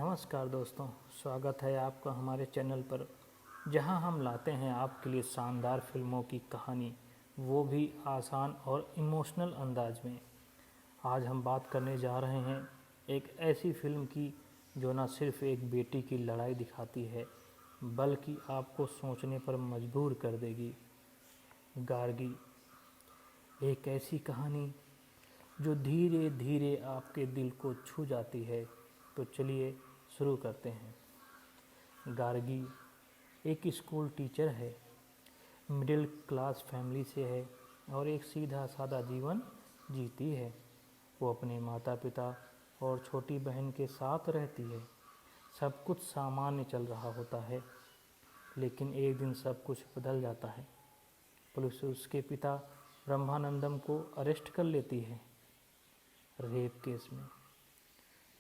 नमस्कार दोस्तों, स्वागत है आपका हमारे चैनल पर, जहां हम लाते हैं आपके लिए शानदार फिल्मों की कहानी, वो भी आसान और इमोशनल अंदाज में। आज हम बात करने जा रहे हैं एक ऐसी फिल्म की जो न सिर्फ एक बेटी की लड़ाई दिखाती है, बल्कि आपको सोचने पर मजबूर कर देगी। गार्गी, एक ऐसी कहानी जो धीरे धीरे आपके दिल को छू जाती है। तो चलिए शुरू करते हैं। गार्गी एक स्कूल टीचर है, मिडिल क्लास फैमिली से है और एक सीधा सादा जीवन जीती है। वो अपने माता पिता और छोटी बहन के साथ रहती है। सब कुछ सामान्य चल रहा होता है, लेकिन एक दिन सब कुछ बदल जाता है। पुलिस उसके पिता ब्रह्मानंदम को अरेस्ट कर लेती है, रेप केस में,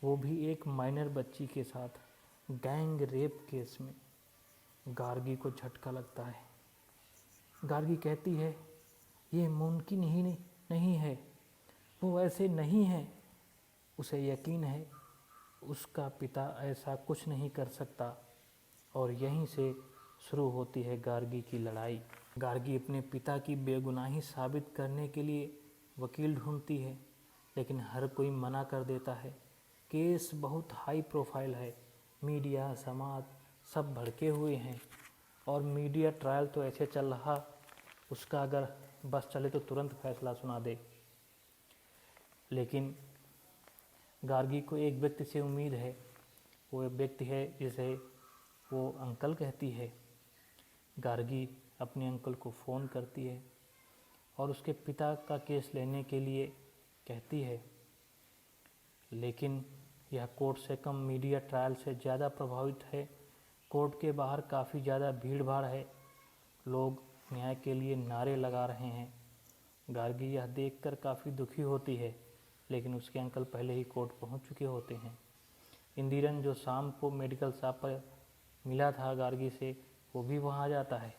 वो भी एक माइनर बच्ची के साथ। गैंग रेप केस में गार्गी को झटका लगता है। गार्गी कहती है, ये मुमकिन ही नहीं है, वो ऐसे नहीं है। उसे यकीन है उसका पिता ऐसा कुछ नहीं कर सकता, और यहीं से शुरू होती है गार्गी की लड़ाई। गार्गी अपने पिता की बेगुनाही साबित करने के लिए वकील ढूंढती है, लेकिन हर कोई मना कर देता है। केस बहुत हाई प्रोफाइल है, मीडिया समाज सब भड़के हुए हैं, और मीडिया ट्रायल तो ऐसे चल रहा उसका अगर बस चले तो तुरंत फैसला सुना दे। लेकिन गार्गी को एक व्यक्ति से उम्मीद है। वो एक व्यक्ति है जिसे वो अंकल कहती है। गार्गी अपने अंकल को फ़ोन करती है और उसके पिता का केस लेने के लिए कहती है, लेकिन यह कोर्ट से कम मीडिया ट्रायल से ज़्यादा प्रभावित है। कोर्ट के बाहर काफ़ी ज़्यादा भीड़ भाड़ है, लोग न्याय के लिए नारे लगा रहे हैं। गार्गी यह देखकर काफ़ी दुखी होती है, लेकिन उसके अंकल पहले ही कोर्ट पहुंच चुके होते हैं। इंदिरन, जो शाम को मेडिकल शॉप पर मिला था गार्गी से, वो भी वहां आ जाता है।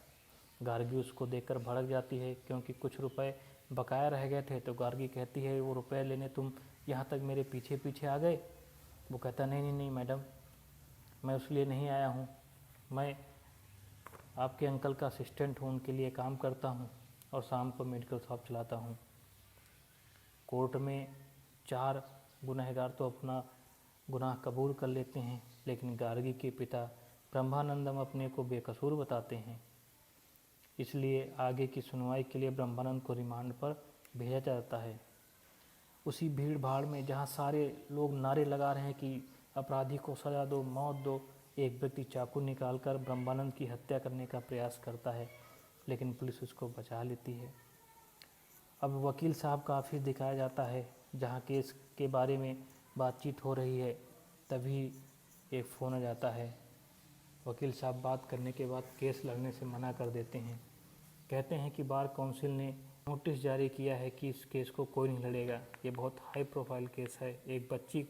गार्गी उसको देखकर भड़क जाती है, क्योंकि कुछ रुपए बकाया रह गए थे। तो गार्गी कहती है, वो रुपए लेने तुम यहाँ तक मेरे पीछे पीछे आ गए? वो कहता, नहीं नहीं नहीं मैडम, मैं उस लिए नहीं आया हूँ, मैं आपके अंकल का असिस्टेंट हूँ, उनके लिए काम करता हूँ और शाम को मेडिकल शॉप चलाता हूँ। कोर्ट में 4 गुनहगार तो अपना गुनाह कबूल कर लेते हैं, लेकिन गार्गी के पिता ब्रह्मानंदम अपने को बेकसूर बताते हैं। इसलिए आगे की सुनवाई के लिए ब्रह्मानंद को रिमांड पर भेजा जाता है। उसी भीड़ भाड़ में जहाँ सारे लोग नारे लगा रहे हैं कि अपराधी को सजा दो, मौत दो, एक व्यक्ति चाकू निकालकर ब्रह्मानंद की हत्या करने का प्रयास करता है, लेकिन पुलिस उसको बचा लेती है। अब वकील साहब का ऑफिस दिखाया जाता है, जहाँ केस के बारे में बातचीत हो रही है। तभी एक फ़ोन आ जाता है। वकील साहब बात करने के बाद केस लड़ने से मना कर देते हैं। कहते हैं कि बार काउंसिल ने नोटिस जारी किया है कि इस केस को कोई नहीं लड़ेगा, ये बहुत हाई प्रोफाइल केस है, एक बच्ची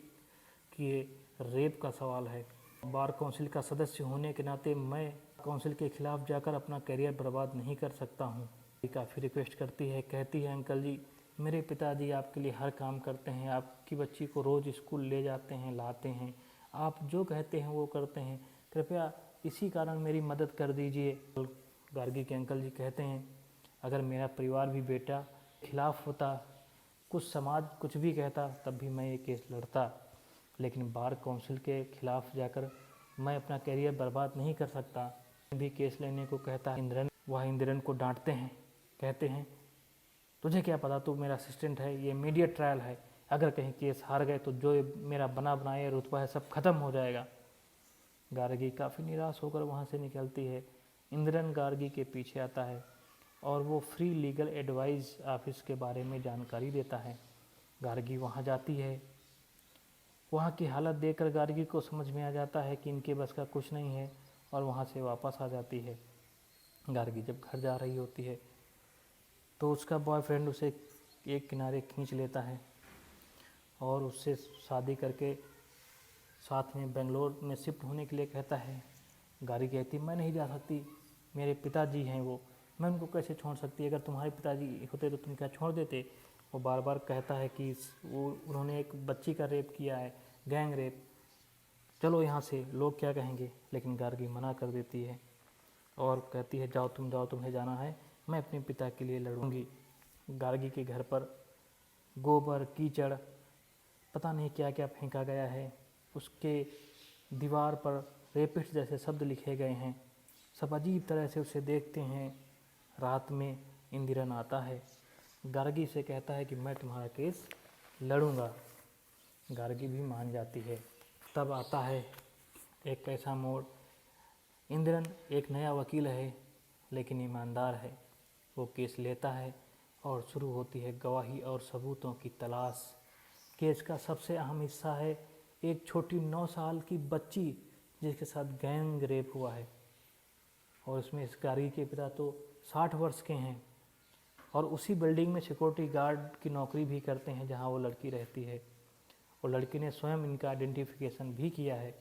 की रेप का सवाल है। बार काउंसिल का सदस्य होने के नाते मैं काउंसिल के खिलाफ जाकर अपना करियर बर्बाद नहीं कर सकता हूँ। काफ़ी रिक्वेस्ट करती है, कहती है, अंकल जी, मेरे पिताजी आपके लिए हर काम करते हैं, आपकी बच्ची को रोज़ स्कूल ले जाते हैं, लाते हैं, आप जो कहते हैं वो करते हैं, कृपया इसी कारण मेरी मदद कर दीजिए। गार्गी के अंकल जी कहते हैं, अगर मेरा परिवार भी बेटा खिलाफ होता, कुछ समाज कुछ भी कहता, तब भी मैं ये केस लड़ता, लेकिन बार काउंसिल के खिलाफ जाकर मैं अपना करियर बर्बाद नहीं कर सकता। भी केस लेने को कहता है। इंदिरन को डांटते हैं, कहते हैं, तुझे क्या पता, तू मेरा असिस्टेंट है, ये मीडिया ट्रायल है, अगर कहीं केस हार गए तो जो मेरा बना बनाया रुतबा है सब खत्म हो जाएगा। गार्गी काफ़ी निराश होकर वहाँ से निकलती है। इंदिरन गार्गी के पीछे आता है और वो फ्री लीगल एडवाइस ऑफिस के बारे में जानकारी देता है। गार्गी वहाँ जाती है। वहाँ की हालत देखकर गार्गी को समझ में आ जाता है कि इनके बस का कुछ नहीं है, और वहाँ से वापस आ जाती है। गार्गी जब घर जा रही होती है तो उसका बॉयफ्रेंड उसे एक किनारे खींच लेता है और उससे शादी करके साथ में बेंगलोर में शिफ्ट होने के लिए कहता है। गार्गी कहती, मैं नहीं जा सकती, मेरे पिताजी हैं वो, मैं उनको कैसे छोड़ सकती, अगर तुम्हारे पिताजी होते तो तुम क्या छोड़ देते। वो बार बार कहता है कि वो उन्होंने एक बच्ची का रेप किया है, गैंग रेप, चलो यहाँ से, लोग क्या कहेंगे। लेकिन गार्गी मना कर देती है और कहती है जाओ, तुम्हें जाना है, मैं अपने पिता के लिए लड़ूंगी। गार्गी के घर पर गोबर कीचड़ पता नहीं क्या क्या फेंका गया है, उसके दीवार पर रेपिस्ट जैसे शब्द लिखे गए हैं। सब अजीब तरह से उसे देखते हैं। रात में इंदिरन आता है, गार्गी से कहता है कि मैं तुम्हारा केस लड़ूंगा। गार्गी भी मान जाती है। तब आता है एक ऐसा मोड़, इंदिरन एक नया वकील है लेकिन ईमानदार है। वो केस लेता है और शुरू होती है गवाही और सबूतों की तलाश। केस का सबसे अहम हिस्सा है एक छोटी 9 साल की बच्ची जिसके साथ गैंग रेप हुआ है, और उसमें इस गार्गी के पिता तो 60 वर्ष के हैं और उसी बिल्डिंग में सिक्योरिटी गार्ड की नौकरी भी करते हैं जहां वो लड़की रहती है, और लड़की ने स्वयं इनका आइडेंटिफिकेशन भी किया है।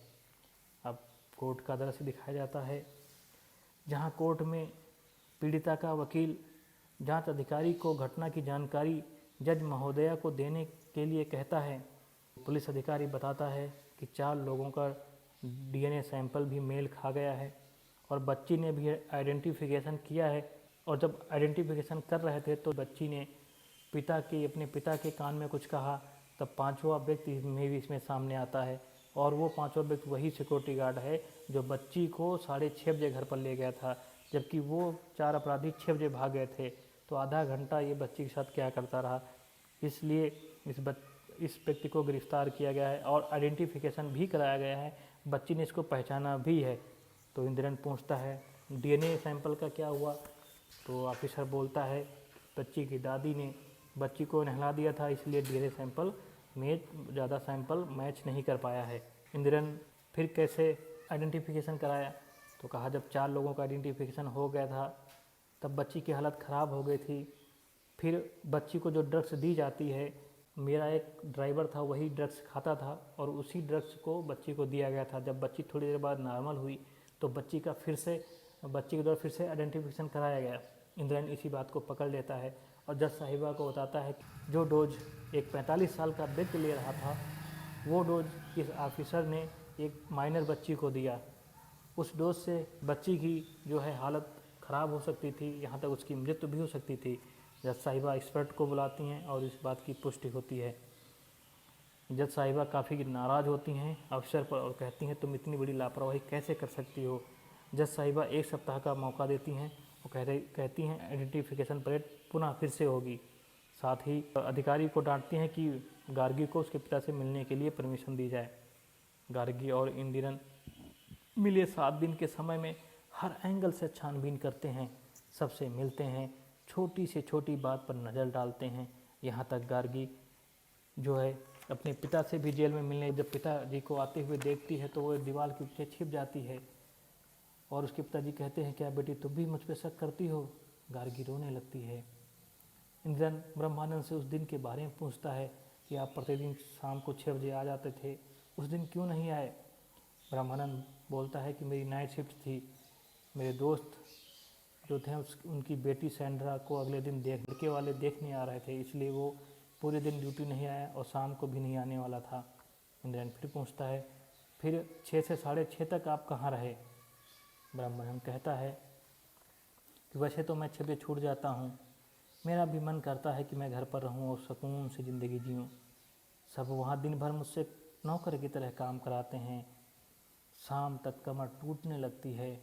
अब कोर्ट का दृश्य दिखाया जाता है जहां कोर्ट में पीड़िता का वकील जांच अधिकारी को घटना की जानकारी जज महोदया को देने के लिए कहता है। पुलिस अधिकारी बताता है कि 4 लोगों का डीएनए सैंपल भी मेल खा गया है और बच्ची ने भी आइडेंटिफिकेशन किया है। और जब आइडेंटिफिकेशन कर रहे थे तो बच्ची ने अपने पिता के कान में कुछ कहा, तब 5वां व्यक्ति में भी इसमें सामने आता है, और वो 5वां व्यक्ति वही सिक्योरिटी गार्ड है जो बच्ची को 6:30 बजे घर पर ले गया था, जबकि वो 4 अपराधी 6 बजे भाग गए थे। तो आधा घंटा ये बच्ची के साथ क्या करता रहा, इसलिए इस व्यक्ति को गिरफ्तार किया गया है और आइडेंटिफिकेशन भी कराया गया है। बच्ची ने इसको पहचाना भी है। तो इंदिरन पूछता है डीएनए सैंपल का क्या हुआ, तो ऑफिसर बोलता है बच्ची की दादी ने बच्ची को नहला दिया था, इसलिए डीएनए सैंपल में ज़्यादा सैंपल मैच नहीं कर पाया है। इंदिरन फिर कैसे आइडेंटिफिकेशन कराया, तो कहा जब 4 लोगों का आइडेंटिफिकेशन हो गया था तब बच्ची की हालत ख़राब हो गई थी। फिर बच्ची को जो ड्रग्स दी जाती है, मेरा एक ड्राइवर था वही ड्रग्स खाता था और उसी ड्रग्स को बच्ची को दिया गया था। जब बच्ची थोड़ी देर बाद नॉर्मल हुई तो बच्ची के द्वारा फिर से आइडेंटिफिकेशन कराया गया। इंदिरन इसी बात को पकड़ लेता है और जज साहिबा को बताता है कि जो डोज एक 45 साल का व्यक्ति ले रहा था वो डोज इस ऑफिसर ने एक माइनर बच्ची को दिया। उस डोज से बच्ची की जो है हालत ख़राब हो सकती थी, यहाँ तक उसकी मृत्यु भी हो सकती थी। जज साहिबा एक्सपर्ट को बुलाती हैं और इस बात की पुष्टि होती है। जज साहिबा काफ़ी नाराज़ होती हैं अफसर पर और कहती हैं तुम इतनी बड़ी लापरवाही कैसे कर सकती हो। जज साहिबा 1 सप्ताह का मौका देती हैं और कहती हैं आइडेंटिफिकेशन परेड पुनः फिर से होगी। साथ ही अधिकारी को डांटती हैं कि गार्गी को उसके पिता से मिलने के लिए परमिशन दी जाए। गार्गी और इंदिरन मिले 7 दिन के समय में हर एंगल से छानबीन करते हैं, सबसे मिलते हैं, छोटी से छोटी बात पर नज़र डालते हैं। यहाँ तक गार्गी जो है अपने पिता से भी जेल में मिलने जब पिताजी को आते हुए देखती है तो वो एक दीवार के पीछे छिप जाती है और उसके पिताजी कहते हैं क्या बेटी तुम भी मुझ पर शक करती हो। गार्गी रोने लगती है। इंदिरन ब्रह्मानंद से उस दिन के बारे में पूछता है कि आप प्रतिदिन शाम को 6 बजे आ जाते थे, उस दिन क्यों नहीं आए। ब्रह्मानंद बोलता है कि मेरी नाइट शिफ्ट थी, मेरे दोस्त जो थे उनकी बेटी सैंड्रा को अगले दिन लड़के वाले देखने आ रहे थे, इसलिए वो पूरे दिन ड्यूटी नहीं आया और शाम को भी नहीं आने वाला था। इंद्रन फिर पूछता है फिर 6 से 6:30 तक आप कहाँ रहे। ब्रह्मानंद कहता है कि वैसे तो मैं 6 बजे छूट जाता हूँ, मेरा भी मन करता है कि मैं घर पर रहूँ और सुकून से ज़िंदगी जीऊँ। सब वहाँ दिन भर मुझसे नौकर की तरह काम कराते हैं, शाम तक कमर टूटने लगती है,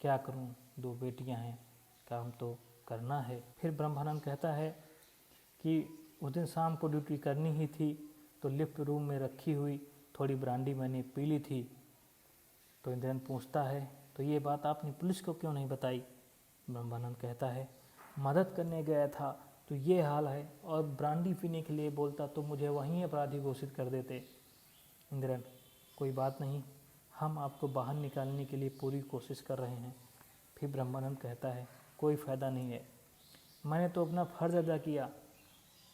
क्या करूं, 2 बेटियां हैं, काम तो करना है। फिर ब्रह्मानंद कहता है कि उस दिन शाम को ड्यूटी करनी ही थी तो लिफ्ट रूम में रखी हुई थोड़ी ब्रांडी मैंने पी ली थी। तो इंद्रन पूछता है तो ये बात आपने पुलिस को क्यों नहीं बताई। ब्रह्मानंद कहता है मदद करने गया था तो ये हाल है, और ब्रांडी पीने के लिए बोलता तो मुझे वहीं अपराधी घोषित कर देते। इंद्रन कोई बात नहीं, हम आपको बाहर निकालने के लिए पूरी कोशिश कर रहे हैं। फिर ब्रह्मानंद कहता है कोई फ़ायदा नहीं है, मैंने तो अपना फ़र्ज़ अदा किया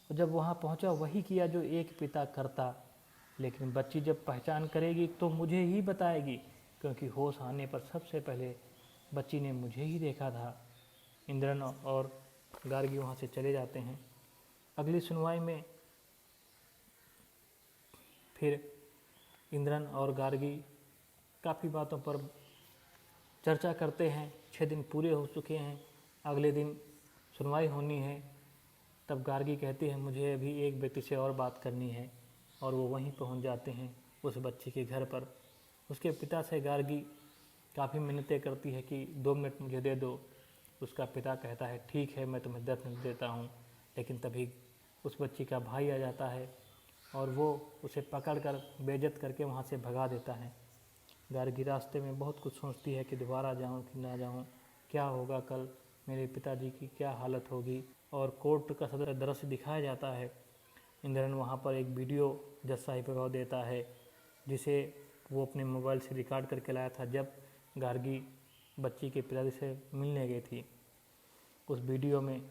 और जब वहाँ पहुँचा वही किया जो एक पिता करता, लेकिन बच्ची जब पहचान करेगी तो मुझे ही बताएगी, क्योंकि होश आने पर सबसे पहले बच्ची ने मुझे ही देखा था। इंद्रन और गार्गी वहाँ से चले जाते हैं। अगली सुनवाई में फिर इंद्रन और गार्गी काफ़ी बातों पर चर्चा करते हैं। 6 दिन पूरे हो चुके हैं, अगले दिन सुनवाई होनी है। तब गार्गी कहती है मुझे अभी एक व्यक्ति से और बात करनी है, और वो वहीं पहुंच जाते हैं उस बच्ची के घर पर। उसके पिता से गार्गी काफ़ी मिन्नतें करती है कि 2 मिनट मुझे दे दो। उसका पिता कहता है ठीक है, मैं तुम्हें 10 मिनट देता हूँ। लेकिन तभी उस बच्ची का भाई आ जाता है और वो उसे पकड़कर बेइज्जत करके वहाँ से भगा देता है। गार्गी रास्ते में बहुत कुछ सोचती है कि दोबारा जाऊँ कि ना जाऊँ, क्या होगा कल, मेरे पिताजी की क्या हालत होगी। और कोर्ट का सदर दृश्य दिखाया जाता है। इंद्रन वहाँ पर एक वीडियो जज साहिब को देता है, जिसे वो अपने मोबाइल से रिकॉर्ड करके लाया था जब गार्गी बच्ची के पिताजी से मिलने गई थी। उस वीडियो में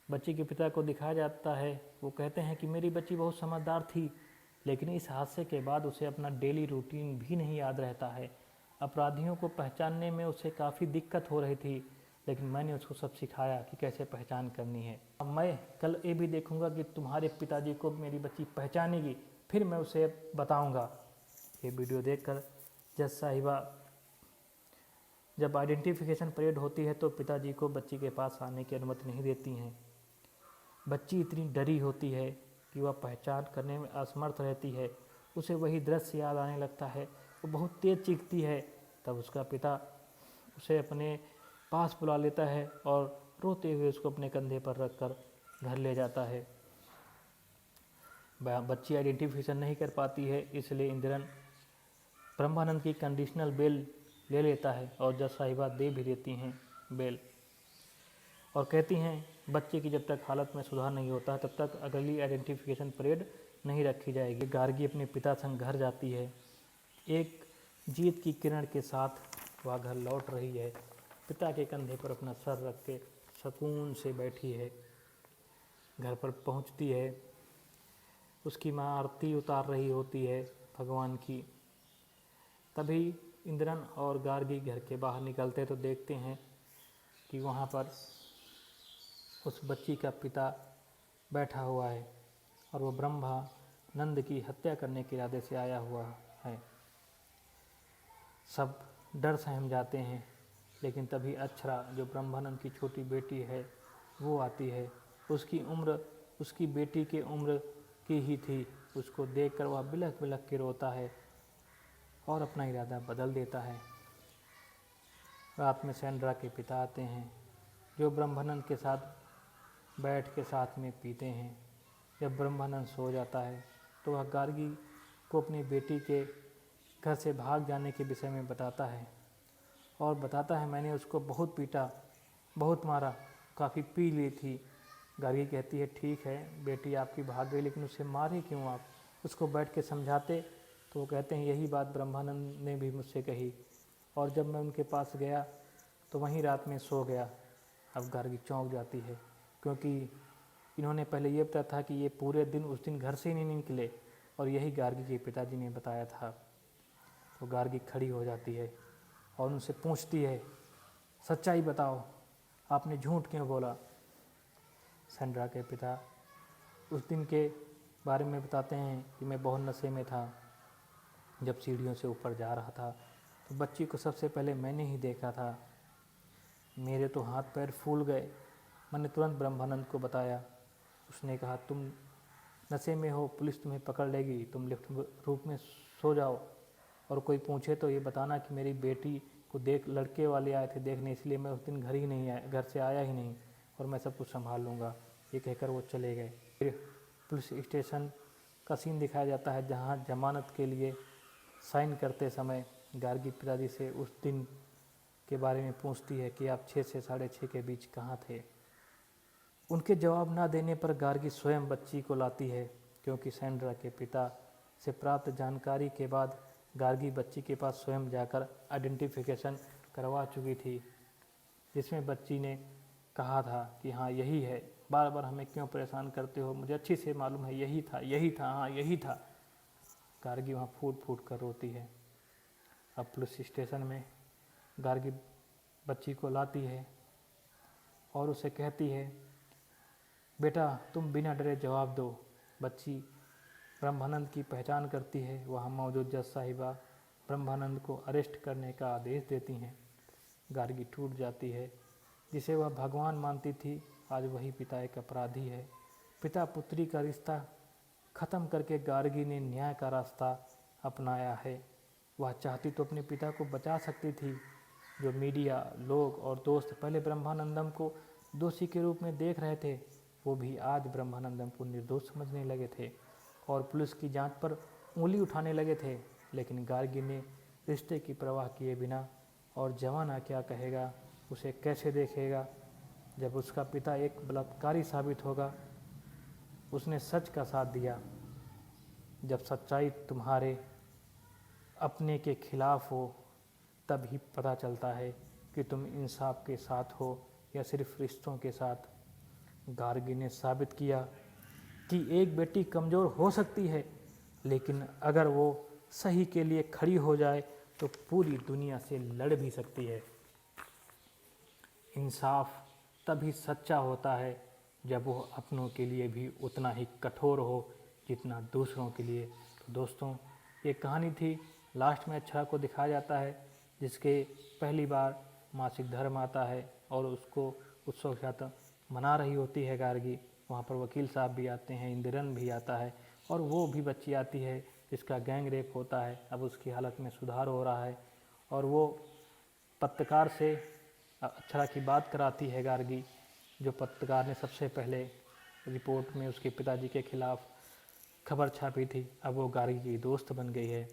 बच्ची के पिता को दिखाया जाता है। वो कहते हैं कि मेरी बच्ची बहुत समझदार थी, लेकिन इस हादसे के बाद उसे अपना डेली रूटीन भी नहीं याद रहता है। अपराधियों को पहचानने में उसे काफ़ी दिक्कत हो रही थी, लेकिन मैंने उसको सब सिखाया कि कैसे पहचान करनी है। अब मैं कल ये भी देखूंगा कि तुम्हारे पिताजी को मेरी बच्ची पहचानेगी, फिर मैं उसे बताऊंगा। ये वीडियो देखकर जज साहिबा जब आइडेंटिफिकेशन परेड होती है तो पिताजी को बच्ची के पास आने की अनुमति नहीं देती हैं। बच्ची इतनी डरी होती है कि वह पहचान करने में असमर्थ रहती है। उसे वही दृश्य याद आने लगता है, वो बहुत तेज़ चीखती है। तब उसका पिता उसे अपने पास बुला लेता है और रोते हुए उसको अपने कंधे पर रखकर घर ले जाता है। बच्ची आइडेंटिफिकेशन नहीं कर पाती है, इसलिए इंद्रन ब्रह्मानंद की कंडीशनल बेल ले लेता है और जज साहिबा दे भी देती हैं बेल, और कहती हैं बच्चे की जब तक हालत में सुधार नहीं होता तब तक अगली आइडेंटिफिकेशन परेड नहीं रखी जाएगी। गार्गी अपने पिता संग घर जाती है। एक जीत की किरण के साथ वह घर लौट रही है। पिता के कंधे पर अपना सर रख के सुकून से बैठी है। घर पर पहुंचती है, उसकी माँ आरती उतार रही होती है भगवान की। तभी इंद्रन और गार्गी घर के बाहर निकलते तो देखते हैं कि वहाँ पर उस बच्ची का पिता बैठा हुआ है और वो ब्रह्मानंद की हत्या करने के इरादे से आया हुआ है। सब डर सहम जाते हैं, लेकिन तभी अक्षरा जो ब्रह्मानंद की छोटी बेटी है वो आती है। उसकी उम्र उसकी बेटी के उम्र की ही थी। उसको देखकर वह बिलख बिलख के रोता है और अपना इरादा बदल देता है। रात में सैंड्रा के पिता आते हैं, जो ब्रह्मानंद के साथ बैठ के साथ में पीते हैं। जब ब्रह्मानंद सो जाता है तो वह गार्गी को अपनी बेटी के घर से भाग जाने के विषय में बताता है और बताता है मैंने उसको बहुत पीटा, बहुत मारा, काफ़ी पी ली थी। गार्गी कहती है ठीक है बेटी आपकी भाग गई, लेकिन उसे मारे क्यों आप? उसको बैठ के समझाते। तो वो कहते हैं यही बात ब्रह्मानंद ने भी मुझसे कही, और जब मैं उनके पास गया तो वहीं रात में सो गया। अब गार्गी चौंक जाती है, क्योंकि इन्होंने पहले ये बताया था कि ये पूरे दिन उस दिन घर से ही नहीं निकले, और यही गार्गी के पिताजी ने बताया था। तो गार्गी खड़ी हो जाती है और उनसे पूछती है सच्चाई बताओ, आपने झूठ क्यों बोला? सैंड्रा के पिता उस दिन के बारे में बताते हैं कि मैं बहुत नशे में था। जब सीढ़ियों से ऊपर जा रहा था तो बच्ची को सबसे पहले मैंने ही देखा था। मेरे तो हाथ पैर फूल गए। मैंने तुरंत ब्रह्मानंद को बताया। उसने कहा तुम नशे में हो, पुलिस तुम्हें पकड़ लेगी, तुम लिफ्ट रूप में सो जाओ, और कोई पूछे तो ये बताना कि मेरी बेटी को देख लड़के वाले आए थे देखने, इसलिए मैं उस दिन घर से आया ही नहीं, और मैं सब कुछ संभाल लूँगा। ये कहकर वो चले गए। फिर पुलिस स्टेशन का सीन दिखाया जाता है, जहाँ जमानत के लिए साइन करते समय गार्गी पिताजी से उस दिन के बारे में पूछती है कि आप 6 से 6:30 के बीच कहाँ थे। उनके जवाब ना देने पर गार्गी स्वयं बच्ची को लाती है, क्योंकि सैंड्रा के पिता से प्राप्त जानकारी के बाद गार्गी बच्ची के पास स्वयं जाकर आइडेंटिफिकेशन करवा चुकी थी, जिसमें बच्ची ने कहा था कि हाँ यही है, बार बार हमें क्यों परेशान करते हो, मुझे अच्छी से मालूम है यही था, हाँ यही था। गार्गी वहाँ फूट फूट कर रोती है। अब पुलिस स्टेशन में गार्गी बच्ची को लाती है और उसे कहती है बेटा तुम बिना डरे जवाब दो। बच्ची ब्रह्मानंद की पहचान करती है। वहाँ मौजूद जज साहिबा ब्रह्मानंद को अरेस्ट करने का आदेश देती हैं। गार्गी टूट जाती है। जिसे वह भगवान मानती थी, आज वही पिता एक अपराधी है। पिता पुत्री का रिश्ता खत्म करके गार्गी ने न्याय का रास्ता अपनाया है। वह चाहती तो अपने पिता को बचा सकती थी। जो मीडिया, लोग और दोस्त पहले ब्रह्मानंदम को दोषी के रूप में देख रहे थे, वो भी आज ब्रह्मानंदम को निर्दोष समझने लगे थे और पुलिस की जांच पर उंगली उठाने लगे थे। लेकिन गार्गी ने रिश्ते की परवाह किए बिना, और जमाना क्या कहेगा, उसे कैसे देखेगा, जब उसका पिता एक बलात्कारी साबित होगा। उसने सच का साथ दिया। जब सच्चाई तुम्हारे अपने के खिलाफ हो, तब ही पता चलता है कि तुम इंसाफ के साथ हो या सिर्फ रिश्तों के साथ। गार्गी ने साबित किया कि एक बेटी कमज़ोर हो सकती है, लेकिन अगर वो सही के लिए खड़ी हो जाए तो पूरी दुनिया से लड़ भी सकती है। इंसाफ तभी सच्चा होता है जब वो अपनों के लिए भी उतना ही कठोर हो जितना दूसरों के लिए। तो दोस्तों, ये कहानी थी। लास्ट में अक्षरा को दिखाया जाता है जिसके पहली बार मासिक धर्म आता है और उसको उत्सव के साथ मना रही होती है गार्गी। वहाँ पर वकील साहब भी आते हैं, इंदिरन भी आता है और वो भी बच्ची आती है जिसका गैंग रेप होता है। अब उसकी हालत में सुधार हो रहा है और वो पत्रकार से अक्षरा की बात कराती है गार्गी। जो पत्रकार ने सबसे पहले रिपोर्ट में उसके पिताजी के खिलाफ खबर छापी थी, अब वो गार्गी की दोस्त बन गई है।